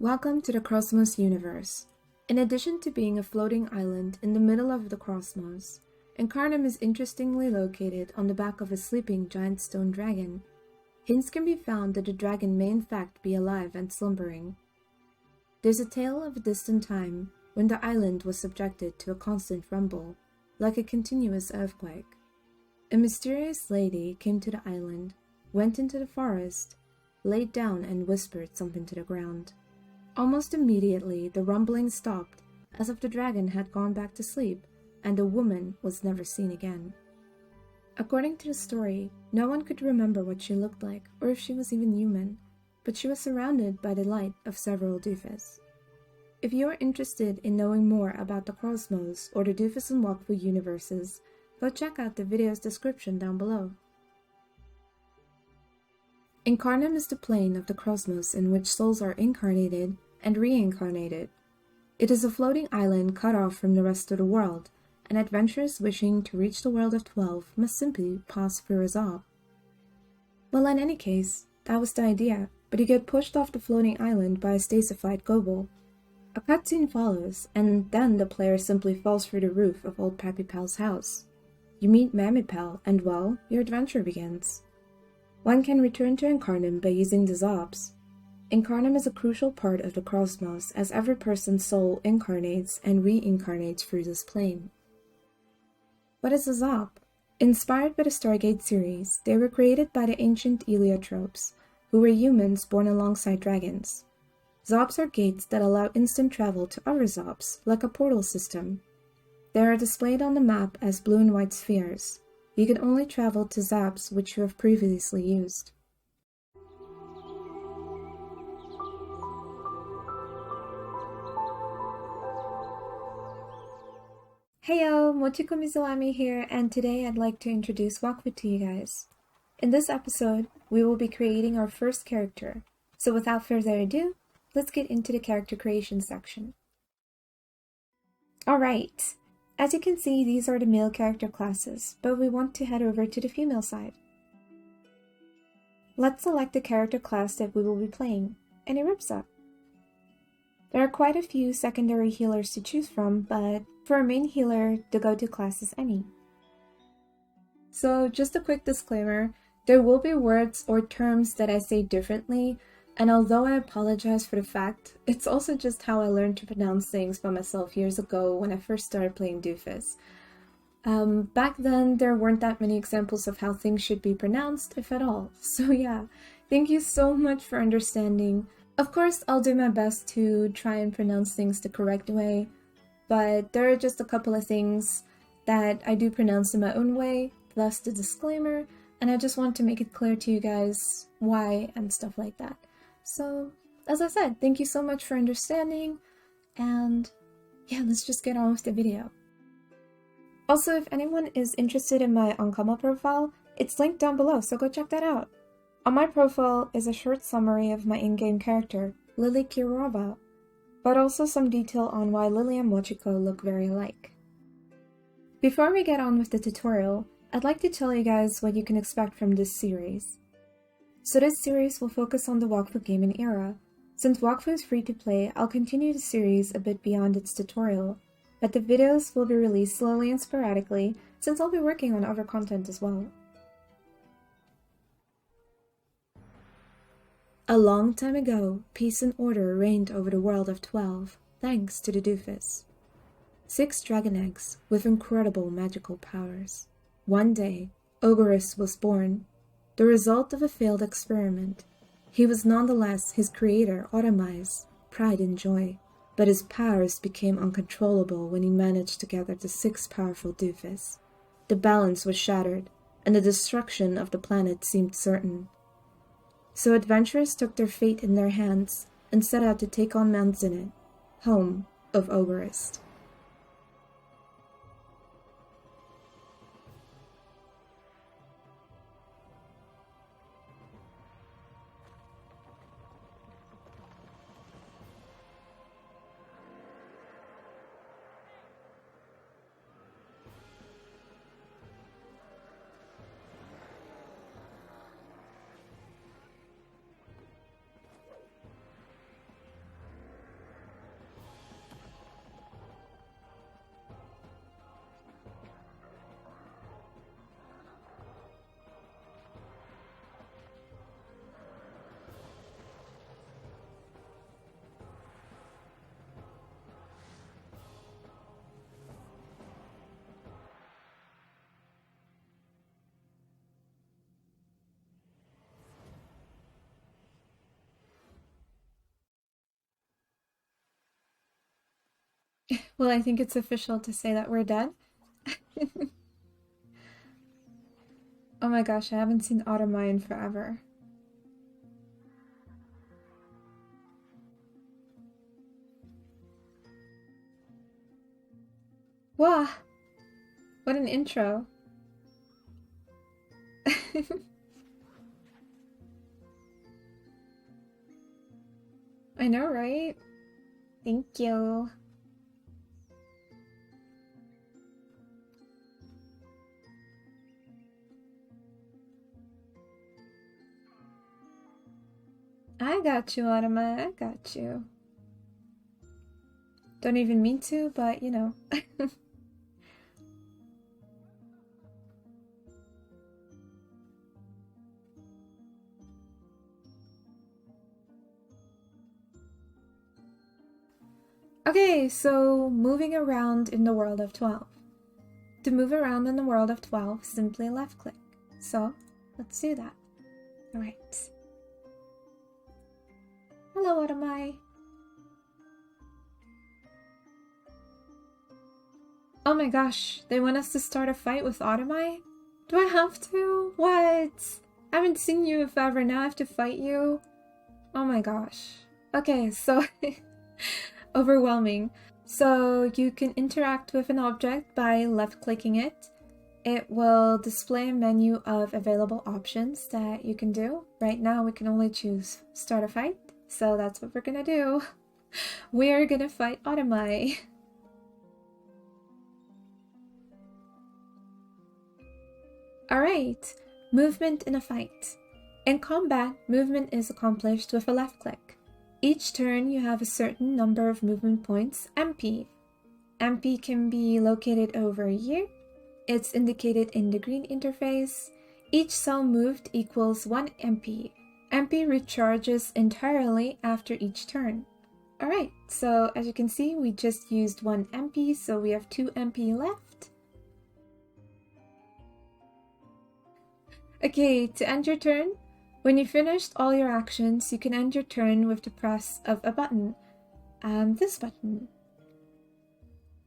Welcome to the Krosmos universe. In addition to being a floating island in the middle of the Krosmos, Incarnum is interestingly located on the back of a sleeping giant stone dragon. Hints can be found that the dragon may in fact be alive and slumbering. There's a tale of a distant time when the island was subjected to a constant rumble, like a continuous earthquake. A mysterious lady came to the island, went into the forest, laid down and whispered something to the ground. Almost immediately, the rumbling stopped, as if the dragon had gone back to sleep, and the woman was never seen again. According to the story, no one could remember what she looked like, or if she was even human, but she was surrounded by the light of several Dofus. If you are interested in knowing more about the Krosmos or the Dofus and Wakfu universes, go check out the video's description down below. Incarnum is the plane of the Krosmos in which souls are incarnated and reincarnated. It is a floating island cut off from the rest of the world, and adventurers wishing to reach the world of 12 must simply pass through a Zob. Well, in any case, that was the idea, but you get pushed off the floating island by a stasified Gobel. A cutscene follows, and then the player simply falls through the roof of old Pappy Pal's house. You meet Mammy Pal, and well, your adventure begins. One can return to Incarnum by using the Zobs. Incarnum is a crucial part of the Krosmos, as every person's soul incarnates and reincarnates through this plane. What is a Zob? Inspired by the Stargate series, they were created by the ancient Eliotropes, who were humans born alongside dragons. Zobs are gates that allow instant travel to other Zobs, like a portal system. They are displayed on the map as blue and white spheres. You can only travel to Zobs which you have previously used. Heyo, Mochiko Mizuame here, and today I'd like to introduce Wakfu to you guys. In this episode, we will be creating our first character. So without further ado, let's get into the character creation section. Alright, as you can see, these are the male character classes, but we want to head over to the female side. Let's select the character class that we will be playing, and it rips up. There are quite a few secondary healers to choose from, but for a main healer, the go-to class is any. So just a quick disclaimer, there will be words or terms that I say differently, and although I apologize for the fact, it's also just how I learned to pronounce things by myself years ago when I first started playing Dofus. Back then, there weren't that many examples of how things should be pronounced, if at all. So yeah, thank you so much for understanding. Of course, I'll do my best to try and pronounce things the correct way, but there are just a couple of things that I do pronounce in my own way, thus the disclaimer, and I just want to make it clear to you guys why and stuff like that. So, as I said, thank you so much for understanding, and yeah, let's just get on with the video. Also, if anyone is interested in my Ankama profile, it's linked down below, so go check that out. On my profile is a short summary of my in-game character, Lily Kirova, but also some detail on why Lily and Mochiko look very alike. Before we get on with the tutorial, I'd like to tell you guys what you can expect from this series. So this series will focus on the Wakfu gaming era. Since Wakfu is free to play, I'll continue the series a bit beyond its tutorial, but the videos will be released slowly and sporadically since I'll be working on other content as well. A long time ago, peace and order reigned over the world of 12, thanks to the Dofus. 6 dragon eggs with incredible magical powers. One day, Ogorus was born, the result of a failed experiment. He was nonetheless his creator, Automai's pride and joy, but his powers became uncontrollable when he managed to gather the 6 powerful Dofus. The balance was shattered, and the destruction of the planet seemed certain. So adventurers took their fate in their hands and set out to take on Mount Zenith, home of Ogorist. Well, I think it's official to say that we're dead. Oh my gosh, I haven't seen Automai in forever. Wow! What an intro. I know, right? Thank you. I got you, Autumn. I got you. Don't even mean to, but you know. Okay, so moving around in the world of 12. To move around in the world of 12, simply left click. So, let's do that. Alright. Hello, Automai. Oh my gosh, they want us to start a fight with Automai? Do I have to? What? I haven't seen you if ever, now I have to fight you? Oh my gosh. Okay, so overwhelming. So you can interact with an object by left-clicking it. It will display a menu of available options that you can do. Right now we can only choose start a fight, so that's what we're gonna do. We are gonna fight Automai. Alright, movement in a fight. In combat, movement is accomplished with a left click. Each turn you have a certain number of movement points, MP. MP can be located over here. It's indicated in the green interface. Each cell moved equals 1 MP. MP recharges entirely after each turn. Alright, so as you can see, we just used 1 MP, so we have 2 MP left. Okay, to end your turn, when you finished all your actions, you can end your turn with the press of a button. This button.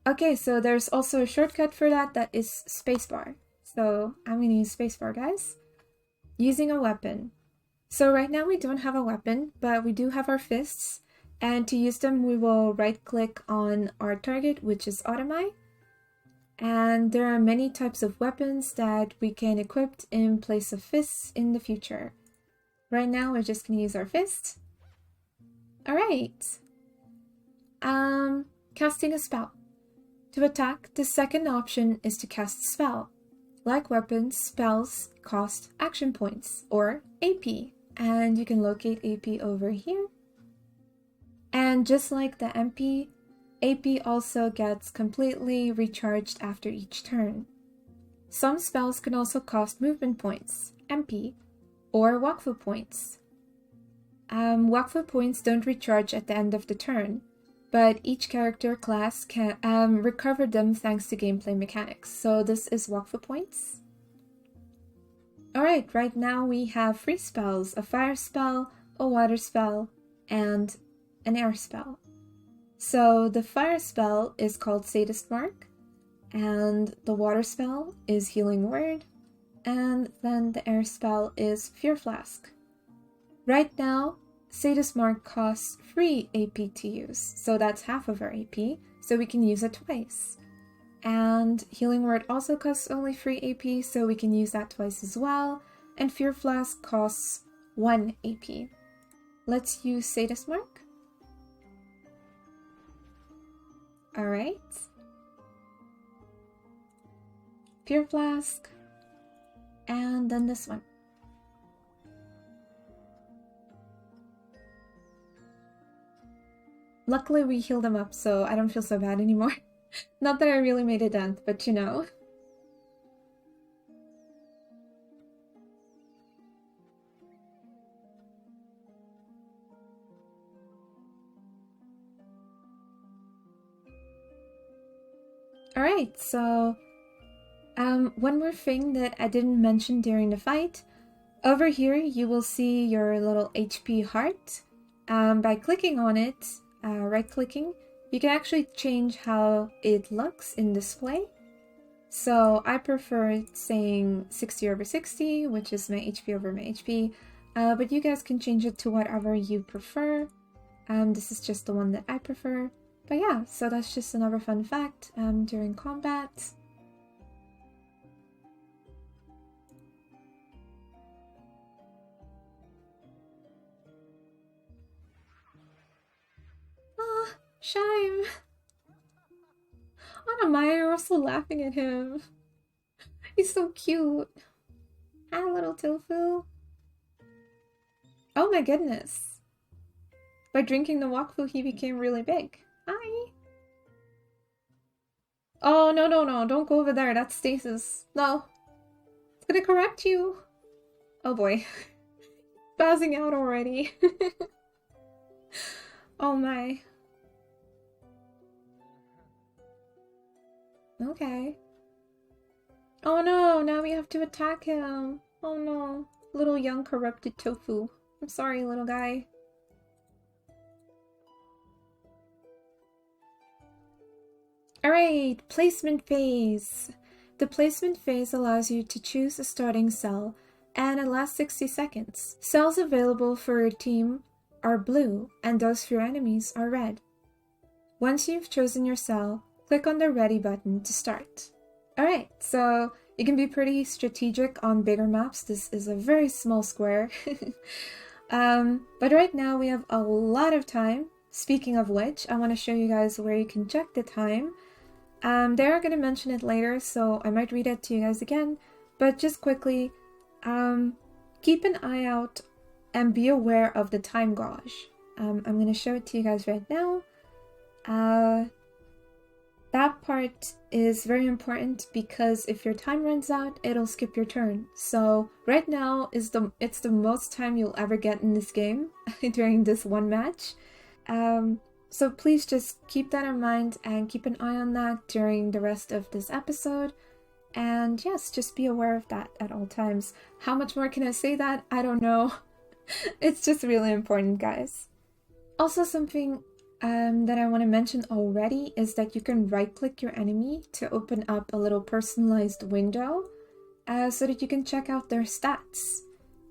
Okay, so there's also a shortcut for that is spacebar. So I'm gonna use spacebar, guys. Using a weapon. So right now we don't have a weapon, but we do have our fists. And to use them, we will right-click on our target, which is Automai. And there are many types of weapons that we can equip in place of fists in the future. Right now, we're just gonna use our fist. Alright. Casting a spell. To attack, the second option is to cast a spell. Like weapons, spells cost action points, or AP. And you can locate AP over here. And just like the MP, AP also gets completely recharged after each turn. Some spells can also cost movement points, MP, or Wakfu points. Wakfu points don't recharge at the end of the turn, but each character class can recover them thanks to gameplay mechanics, so this is Wakfu points. Alright, right now we have 3 spells, a fire spell, a water spell, and an air spell. So the fire spell is called Sadist Mark, and the water spell is Healing Word, and then the air spell is Fear Flask. Right now, Sadist Mark costs 3 AP to use, so that's half of our AP, so we can use it twice. And Healing Word also costs only 3 AP, so we can use that twice as well, and Fear Flask costs 1 AP. Let's use Sadist Mark. Alright. Fear Flask. And then this one. Luckily we healed them up, so I don't feel so bad anymore. Not that I really made a dent, but you know. Alright, so one more thing that I didn't mention during the fight. Over here you will see your little HP heart. By clicking on it, right-clicking, you can actually change how it looks in display. So I prefer saying 60/60, which is my HP over my HP, but you guys can change it to whatever you prefer. This is just the one that I prefer. But yeah, so that's just another fun fact during combat. Ah, Shime! Anamaya, you're also laughing at him. He's so cute. Hi, little tofu. Oh my goodness. By drinking the Wakfu, he became really big. Hi. Oh, no, no, no. Don't go over there. That's stasis. No. It's gonna correct you. Oh boy. Spazzing out already. Oh my. Okay. Oh no, now we have to attack him. Oh no. Little young corrupted tofu. I'm sorry, little guy. Alright, placement phase. The placement phase allows you to choose a starting cell, and it lasts 60 seconds. Cells available for your team are blue, and those for your enemies are red. Once you've chosen your cell, click on the ready button to start. Alright, so you can be pretty strategic on bigger maps. This is a very small square. But right now we have a lot of time. Speaking of which, I want to show you guys where you can check the time. They are going to mention it later, so I might read it to you guys again. But just quickly, keep an eye out and be aware of the time gauge. I'm going to show it to you guys right now. That part is very important because if your time runs out, it'll skip your turn. So right now it's the most time you'll ever get in this game during this one match. So please just keep that in mind and keep an eye on that during the rest of this episode. And yes, just be aware of that at all times. How much more can I say that? I don't know. It's just really important, guys. Also, something that I want to mention already is that you can right-click your enemy to open up a little personalized window so that you can check out their stats.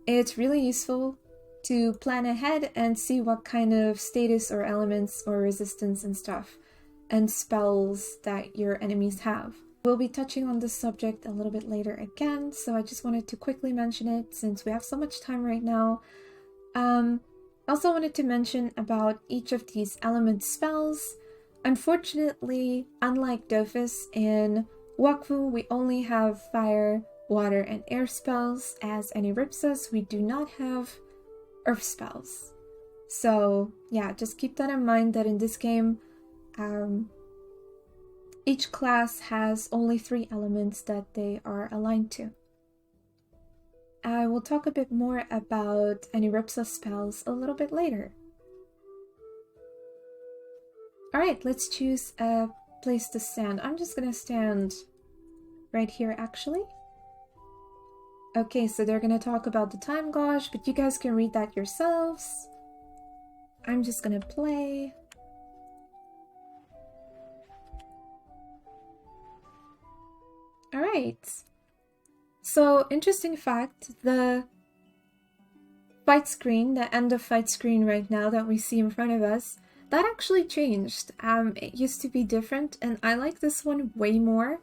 It's really useful to plan ahead and see what kind of status or elements or resistance and stuff and spells that your enemies have. We'll be touching on this subject a little bit later again, so I just wanted to quickly mention it since we have so much time right now. Also wanted to mention about each of these element spells. Unfortunately, unlike Dofus, in Wakfu we only have fire, water, and air spells. As Aniripsas, we do not have earth spells. So yeah, just keep that in mind that in this game, each class has only 3 elements that they are aligned to. I will talk a bit more about Aniripsa spells a little bit later. Alright, let's choose a place to stand. I'm just gonna stand right here actually. Okay, so they're gonna talk about the time gauge, but you guys can read that yourselves. I'm just gonna play. Alright. So, interesting fact, the fight screen, the end of fight screen right now that we see in front of us, that actually changed. It used to be different, and I like this one way more.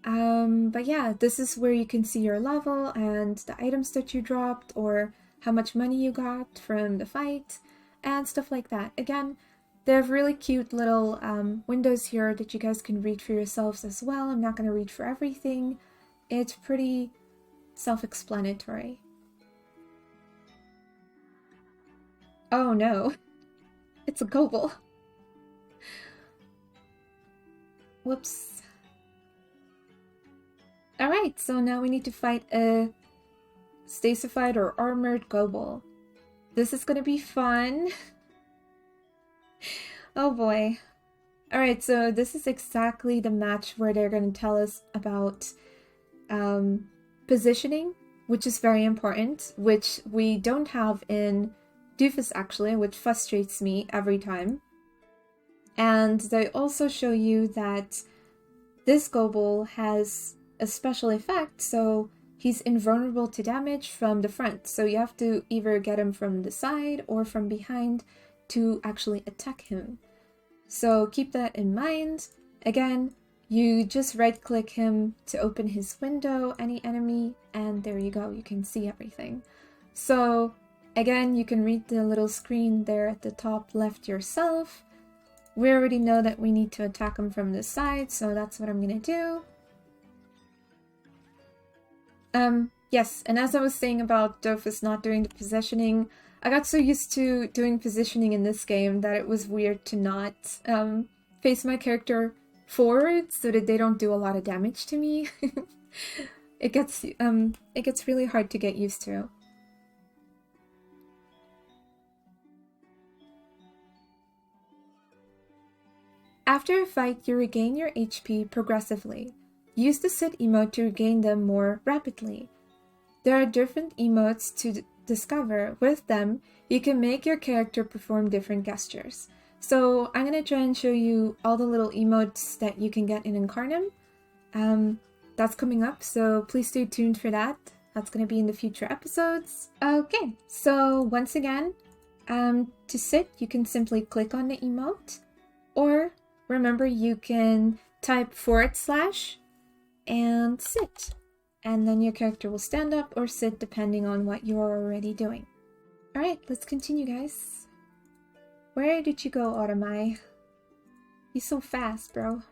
But yeah, this is where you can see your level and the items that you dropped or how much money you got from the fight and stuff like that. Again, they have really cute little windows here that you guys can read for yourselves as well. I'm not going to read for everything. It's pretty self-explanatory. Oh no, it's a Gobel. Whoops. Alright, so now we need to fight a stasified or armored Gobel. This is gonna be fun. Oh boy. Alright, so this is exactly the match where they're gonna tell us about positioning, which is very important, which we don't have in Dofus actually, which frustrates me every time. And they also show you that this Gobble has a special effect, so he's invulnerable to damage from the front. So you have to either get him from the side or from behind to actually attack him. So keep that in mind. Again, you just right-click him to open his window, any enemy, and there you go, you can see everything. So again, you can read the little screen there at the top left yourself. We already know that we need to attack him from the side, so that's what I'm gonna do. Yes, and as I was saying about Dofus not doing the positioning, I got so used to doing positioning in this game that it was weird to not face my character forward so that they don't do a lot of damage to me. It gets really hard to get used to. After a fight, you regain your HP progressively. Use the sit emote to regain them more rapidly. There are different emotes to discover. With them, you can make your character perform different gestures. So I'm going to try and show you all the little emotes that you can get in Incarnum. That's coming up, so please stay tuned for that. That's going to be in the future episodes. Okay, so once again, to sit, you can simply click on the emote, or remember you can type / and sit. And then your character will stand up or sit depending on what you're already doing. Alright, let's continue, guys. Where did you go, Automai? You're so fast, bro.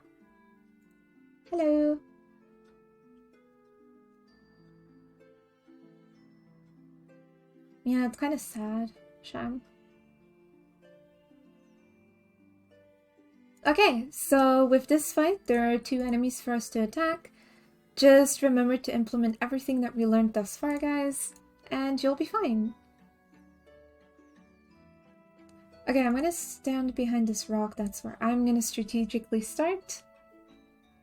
Hello. Yeah, it's kind of sad, Sham. Okay, so with this fight, there are 2 enemies for us to attack. Just remember to implement everything that we learned thus far, guys, and you'll be fine. Okay, I'm gonna stand behind this rock. That's where I'm gonna strategically start.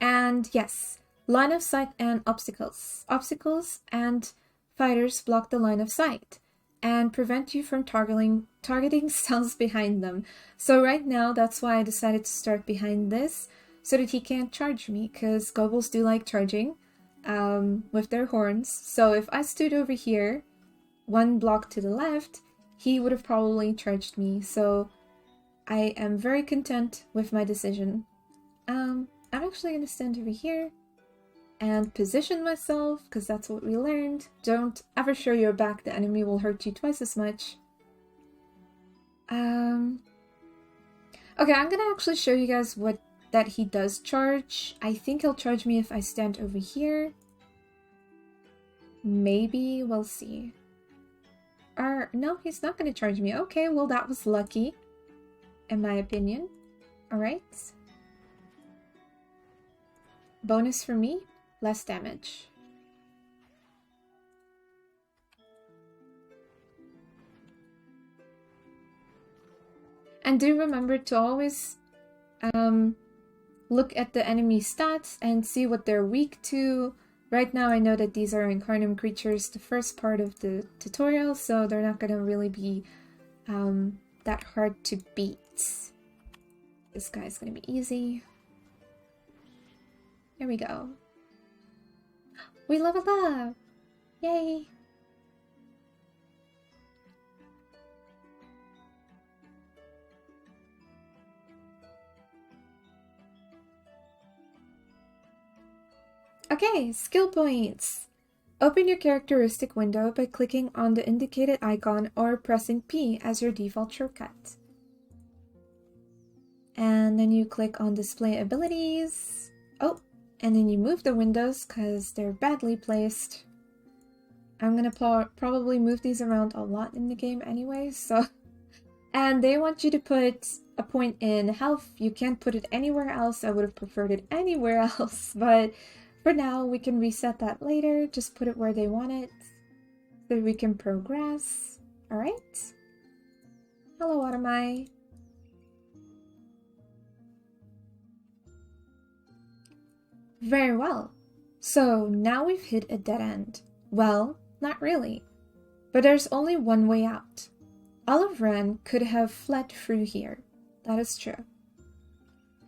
And yes, line of sight and obstacles. Obstacles and fighters block the line of sight and prevent you from targeting cells behind them. So right now, that's why I decided to start behind this, so that he can't charge me, because Gobbles do like charging with their horns. So if I stood over here, 1 block to the left, he would have probably charged me. So I am very content with my decision. I'm actually going to stand over here and position myself, because that's what we learned. Don't ever show your back, the enemy will hurt you twice as much. Okay, I'm gonna actually show you guys that he does charge. I think he'll charge me if I stand over here. Maybe, we'll see. Or, no, he's not gonna charge me. Okay, well that was lucky, in my opinion. Alright. Bonus for me, less damage. And do remember to always look at the enemy stats and see what they're weak to. Right now I know that these are Incarnum creatures, the first part of the tutorial, so they're not going to really be that hard to beat. This guy's going to be easy. There we go. We leveled up! Yay! Okay, skill points! Open your characteristic window by clicking on the indicated icon or pressing P as your default shortcut. And then you click on display abilities. Oh, and then you move the windows because they're badly placed. I'm gonna probably move these around a lot in the game anyway, so... And they want you to put a point in health. You can't put it anywhere else. I would have preferred it anywhere else, but for now we can reset that later. Just put it where they want it so we can progress. Alright? Hello, Automai. Very well. So now we've hit a dead end. Well, not really. But there's only one way out. Olive Wren could have fled through here. That is true.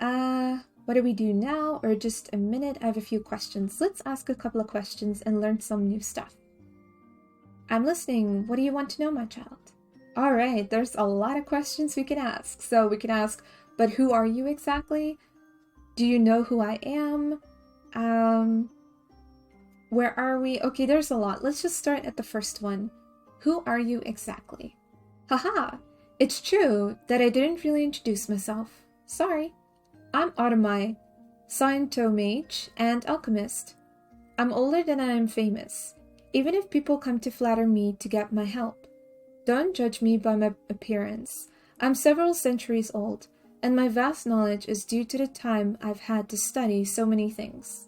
What do we do now? Or just a minute? I have a few questions. Let's ask a couple of questions and learn some new stuff. I'm listening. What do you want to know, my child? Alright, there's a lot of questions we can ask. So we can ask, but who are you exactly? Do you know who I am? Where are we? Okay, there's a lot. Let's just start at the first one. Who are you exactly? Haha! It's true that I didn't really introduce myself. Sorry. I'm Automai, Sciento Mage, and Alchemist. I'm older than I am famous, even if people come to flatter me to get my help. Don't judge me by my appearance. I'm several centuries old, and my vast knowledge is due to the time I've had to study so many things.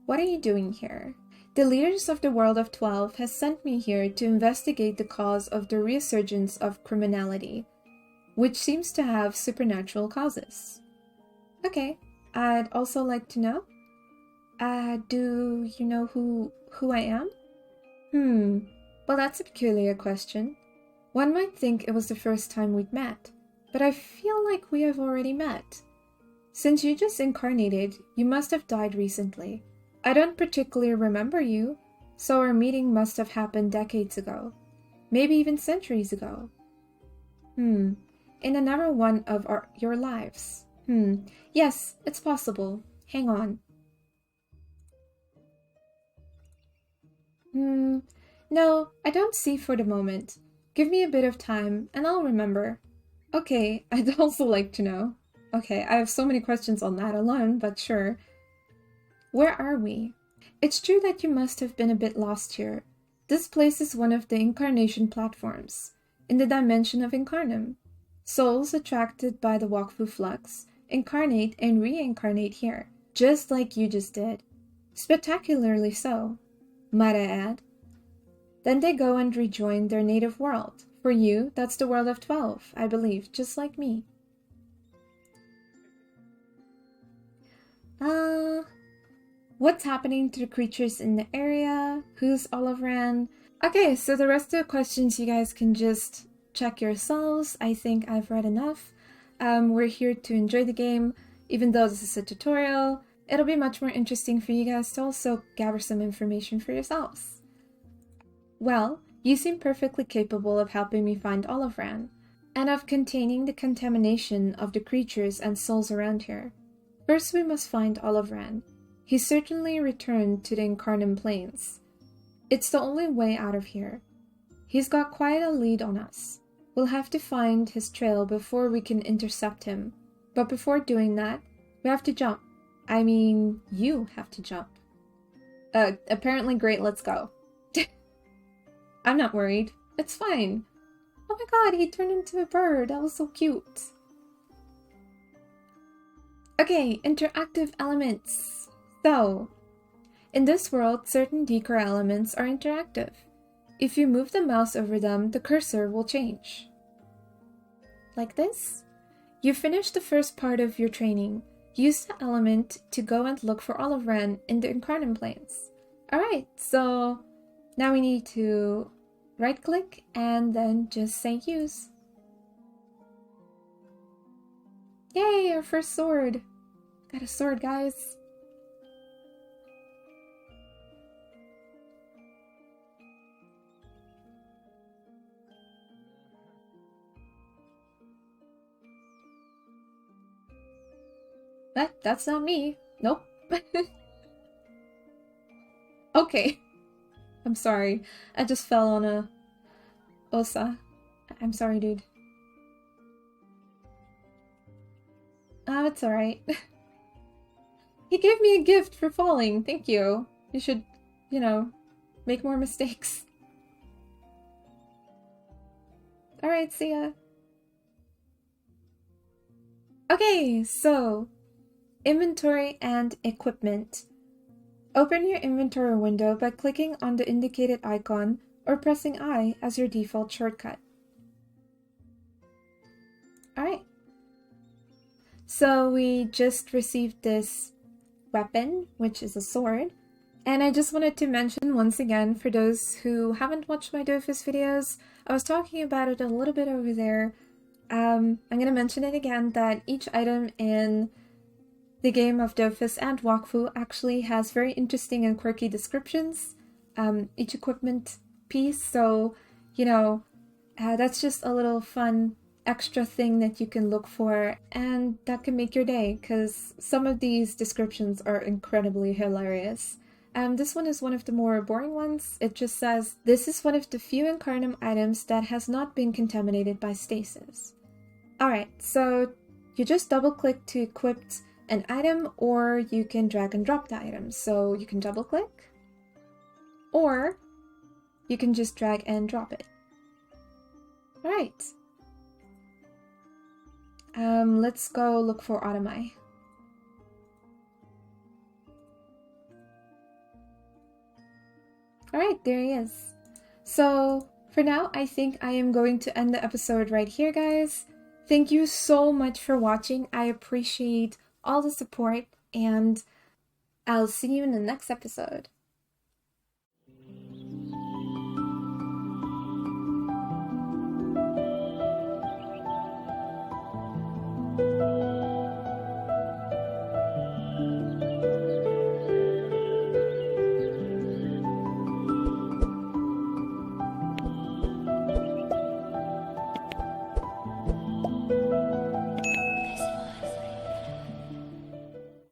What are you doing here? The leaders of the World of 12 has sent me here to investigate the cause of the resurgence of criminality, which seems to have supernatural causes. Okay, I'd also like to know. Do you know who I am? Well, that's a peculiar question. One might think it was the first time we'd met, but I feel like we have already met. Since you just incarnated, you must have died recently. I don't particularly remember you, so our meeting must have happened decades ago. Maybe even centuries ago. In another one of your lives. Yes, it's possible. Hang on. No, I don't see for the moment. Give me a bit of time, and I'll remember. Okay, I'd also like to know. Okay, I have so many questions on that alone, but sure. Where are we? It's true that you must have been a bit lost here. This place is one of the incarnation platforms, in the dimension of Incarnum. Souls attracted by the Wakfu flux incarnate and reincarnate here, just like you just did. Spectacularly so, might I add. Then they go and rejoin their native world. For you, that's the World of 12, I believe, just like me. What's happening to the creatures in the area? Who's Olivran? Okay, so the rest of the questions you guys can just check yourselves. I think I've read enough. We're here to enjoy the game, even though this is a tutorial. It'll be much more interesting for you guys to also gather some information for yourselves. Well, you seem perfectly capable of helping me find Olivran, and of containing the contamination of the creatures and souls around here. First we must find Olivran. He certainly returned to the Incarnum Plains. It's the only way out of here. He's got quite a lead on us. We'll have to find his trail before we can intercept him. But before doing that, we have to jump. I mean, you have to jump. Apparently great, let's go. I'm not worried. It's fine. Oh my god, he turned into a bird. That was so cute. Okay, interactive elements. So, in this world, certain decor elements are interactive. If you move the mouse over them, the cursor will change. Like this? You finished the first part of your training. Use the element to go and look for Olivran in the Incarnum Plains. Alright, so now we need to right click and then just say use. Yay, our first sword. Got a sword, guys. That's not me. Nope. Okay. I'm sorry. I just fell on a osa. I'm sorry, dude. Oh, it's alright. He gave me a gift for falling. Thank you. You should, you know, make more mistakes. Alright, see ya. Okay, so inventory and equipment. Open your inventory window by clicking on the indicated icon or pressing I as your default shortcut. Alright. So we just received this weapon, which is a sword. And I just wanted to mention once again, for those who haven't watched my Dofus videos, I was talking about it a little bit over there. I'm gonna mention it again that each item in the game of Dofus and Wakfu actually has very interesting and quirky descriptions, each equipment piece, so, you know, that's just a little fun extra thing that you can look for, and that can make your day, because some of these descriptions are incredibly hilarious. This one is one of the more boring ones. It just says, "This is one of the few Incarnum items that has not been contaminated by stasis." Alright, so you just double click to equip an item, or you can drag and drop the item. So you can double click, or you can just drag and drop it. Alright. Let's go look for Automai. Alright, there he is. So for now, I think I am going to end the episode right here, guys. Thank you so much for watching. I appreciate all the support, and I'll see you in the next episode.